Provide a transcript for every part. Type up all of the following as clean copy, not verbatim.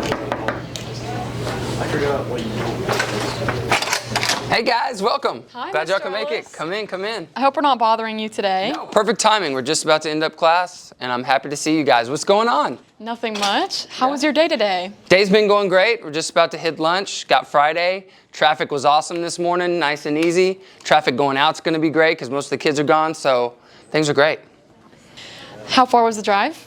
I forgot what you know. Hey guys, welcome. Hi, Glad y'all Mr. can make it. Ellis. Come in, come in. I hope we're not bothering you today. No, perfect timing. We're just about to end up class, and I'm happy to see you guys. What's going on? Nothing much. How was your day today? Day's been going great. We're just about to hit lunch. Got Friday. Traffic was awesome this morning, nice and easy. Traffic going out's going to be great because most of the kids are gone, so things are great. How far was the drive?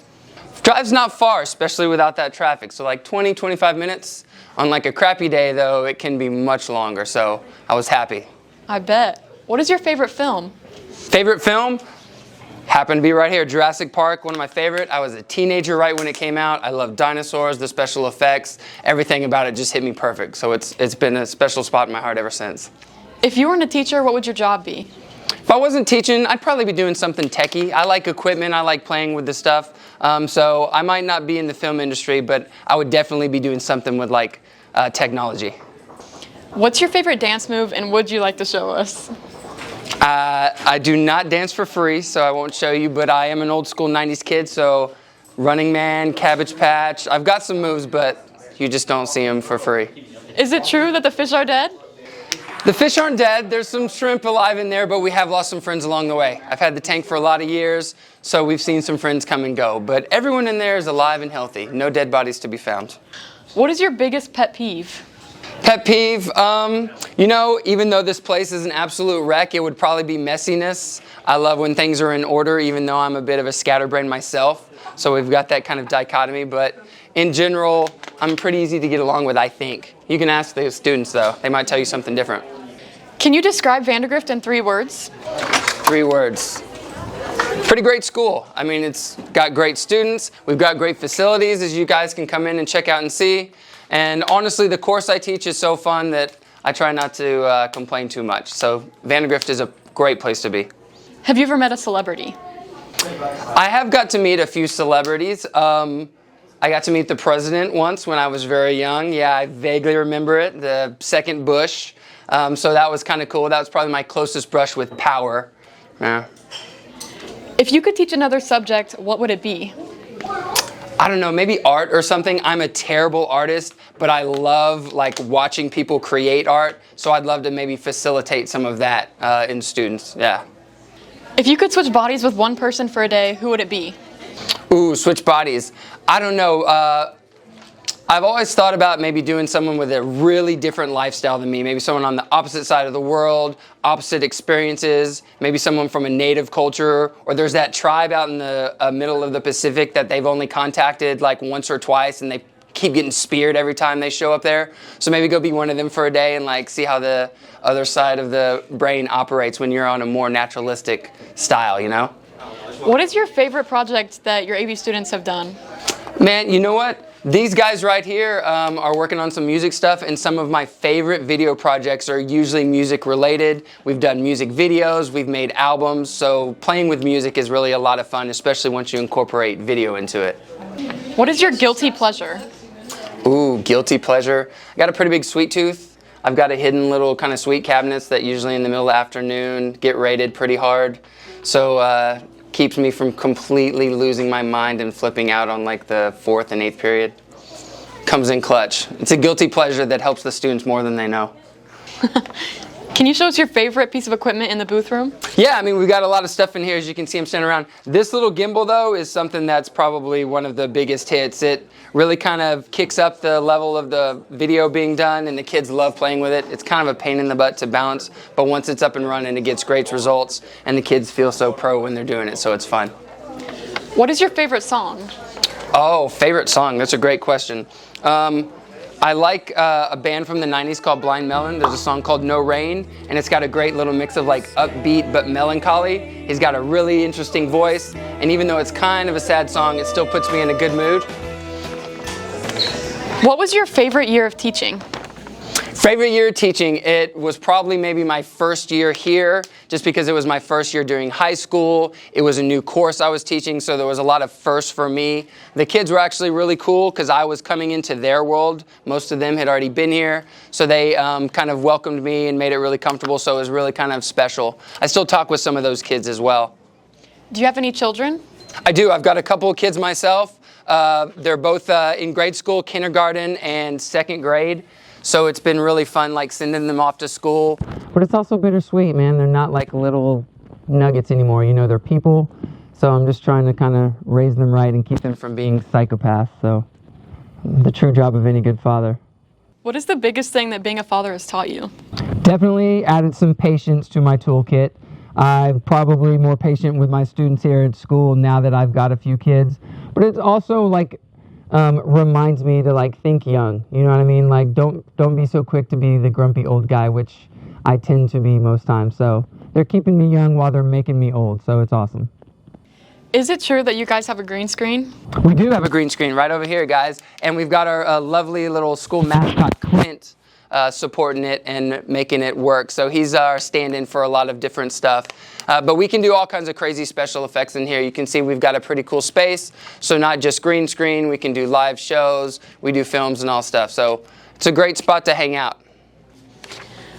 Drive's not far, especially without that traffic. So like 20, 25 minutes. On like a crappy day, though, it can be much longer, so I was happy. I bet. What is your favorite film? Favorite film? Happened to be right here, Jurassic Park, one of my favorite. I was a teenager right when it came out. I love dinosaurs, the special effects, everything about it just hit me perfect. So it's been a special spot in my heart ever since. If you weren't a teacher, what would your job be? If I wasn't teaching, I'd probably be doing something techie. I like equipment, I like playing with the stuff. So I might not be in the film industry, but I would definitely be doing something with like technology. What's your favorite dance move, and would you like to show us? I do not dance for free, so I won't show you, but I am an old school 90s kid, so Running Man, Cabbage Patch. I've got some moves, but you just don't see them for free. Is it true that the fish are dead? The fish aren't dead. There's some shrimp alive in there, but we have lost some friends along the way. I've had the tank for a lot of years, so we've seen some friends come and go, but everyone in there is alive and healthy. No dead bodies to be found. What is your biggest pet peeve? Pet peeve, even though this place is an absolute wreck, it would probably be messiness. I love when things are in order, even though I'm a bit of a scatterbrain myself. So we've got that kind of dichotomy. But in general, I'm pretty easy to get along with, I think. You can ask the students, though. They might tell you something different. Can you describe Vandegrift in 3 words? 3 words. Pretty great school. I mean, it's got great students. We've got great facilities, as you guys can come in and check out and see. And honestly, the course I teach is so fun that I try not to complain too much. So Vandegrift is a great place to be. Have you ever met a celebrity? I have got to meet a few celebrities. I got to meet the president once when I was very young. Yeah, I vaguely remember it, the second Bush. So that was kind of cool. That was probably my closest brush with power. Yeah. If you could teach another subject, what would it be? I don't know, maybe art or something. I'm a terrible artist, but I love like watching people create art. So I'd love to maybe facilitate some of that in students. Yeah. If you could switch bodies with one person for a day, who would it be? Ooh, switch bodies. I don't know. I've always thought about maybe doing someone with a really different lifestyle than me. Maybe someone on the opposite side of the world, opposite experiences, maybe someone from a native culture, or there's that tribe out in the middle of the Pacific that they've only contacted like once or twice and they keep getting speared every time they show up there. So maybe go be one of them for a day and like see how the other side of the brain operates when you're on a more naturalistic style, you know? What is your favorite project that your AV students have done? Man, you know what? These guys right here are working on some music stuff, and some of my favorite video projects are usually music related. We've done music videos, we've made albums, so playing with music is really a lot of fun, especially once you incorporate video into it. What is your guilty pleasure? Ooh, guilty pleasure. I got a pretty big sweet tooth. I've got a hidden little kind of sweet cabinets that usually in the middle of the afternoon get raided pretty hard. So keeps me from completely losing my mind and flipping out on like the 4th and 8th period. Comes in clutch. It's a guilty pleasure that helps the students more than they know. Can you show us your favorite piece of equipment in the booth room? Yeah, I mean, we've got a lot of stuff in here. As you can see, I'm standing around. This little gimbal, though, is something that's probably one of the biggest hits. It really kind of kicks up the level of the video being done, and the kids love playing with it. It's kind of a pain in the butt to balance, but once it's up and running, it gets great results, and the kids feel so pro when they're doing it, so it's fun. What is your favorite song? Oh, favorite song. That's a great question. I like a band from the 90s called Blind Melon. There's a song called No Rain, and it's got a great little mix of like upbeat but melancholy. He's got a really interesting voice, and even though it's kind of a sad song, it still puts me in a good mood. What was your favorite year of teaching? Favorite year of teaching, it was probably maybe my first year here, just because it was my first year during high school. It was a new course I was teaching, so there was a lot of firsts for me. The kids were actually really cool because I was coming into their world. Most of them had already been here, so they kind of welcomed me and made it really comfortable, so it was really kind of special. I still talk with some of those kids as well. Do you have any children? I do. I've got a couple of kids myself. They're both in grade school, kindergarten, and second grade. So it's been really fun, like sending them off to school. But it's also bittersweet, man. They're not like little nuggets anymore. You know, they're people. So I'm just trying to kind of raise them right and keep them from being psychopaths. So the true job of any good father. What is the biggest thing that being a father has taught you? Definitely added some patience to my toolkit. I'm probably more patient with my students here at school now that I've got a few kids. But it's also like reminds me to like think young. You know what I mean? Like don't be so quick to be the grumpy old guy, which I tend to be most times. So they're keeping me young while they're making me old. So it's awesome. Is it true that you guys have a green screen? We do have a green screen right over here, guys. And we've got our lovely little school mascot, Clint, supporting it and making it work. So he's our stand-in for a lot of different stuff. But we can do all kinds of crazy special effects in here. You can see we've got a pretty cool space. So not just green screen, we can do live shows, we do films and all stuff. So it's a great spot to hang out.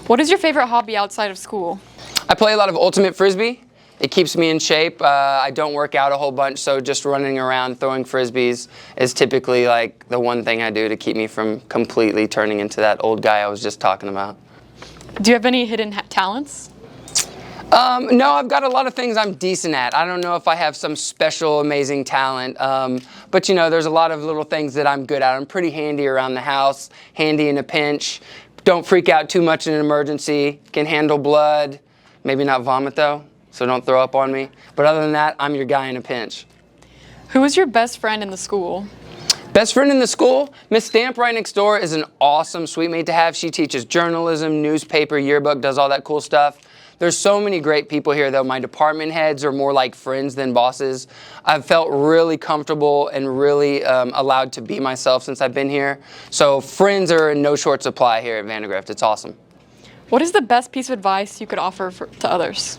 What is your favorite hobby outside of school? I play a lot of ultimate frisbee. It keeps me in shape. I don't work out a whole bunch, so just running around throwing frisbees is typically like the one thing I do to keep me from completely turning into that old guy I was just talking about. Do you have any hidden talents? No, I've got a lot of things I'm decent at. I don't know if I have some special, amazing talent, but you know, there's a lot of little things that I'm good at. I'm pretty handy around the house, handy in a pinch. Don't freak out too much in an emergency. Can handle blood. Maybe not vomit though, so don't throw up on me. But other than that, I'm your guy in a pinch. Who is your best friend in the school? Best friend in the school? Miss Stamp right next door is an awesome sweet mate to have. She teaches journalism, newspaper, yearbook, does all that cool stuff. There's so many great people here, though. My department heads are more like friends than bosses. I've felt really comfortable and really allowed to be myself since I've been here. So friends are in no short supply here at Vandegrift. It's awesome. What is the best piece of advice you could offer to others?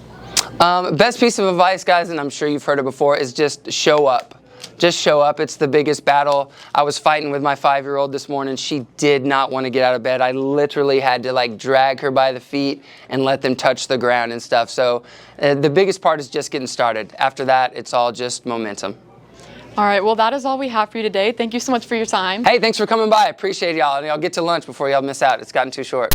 Best piece of advice, guys, and I'm sure you've heard it before, is just show up. Just show up. It's the biggest battle. I was fighting with my 5-year-old this morning. She did not want to get out of bed. I literally had to like drag her by the feet and let them touch the ground and stuff. So the biggest part is just getting started. After that, it's all just momentum. All right, well, that is all we have for you today. Thank you so much for your time. Hey, thanks for coming by. I appreciate y'all. And y'all get to lunch before y'all miss out. It's gotten too short.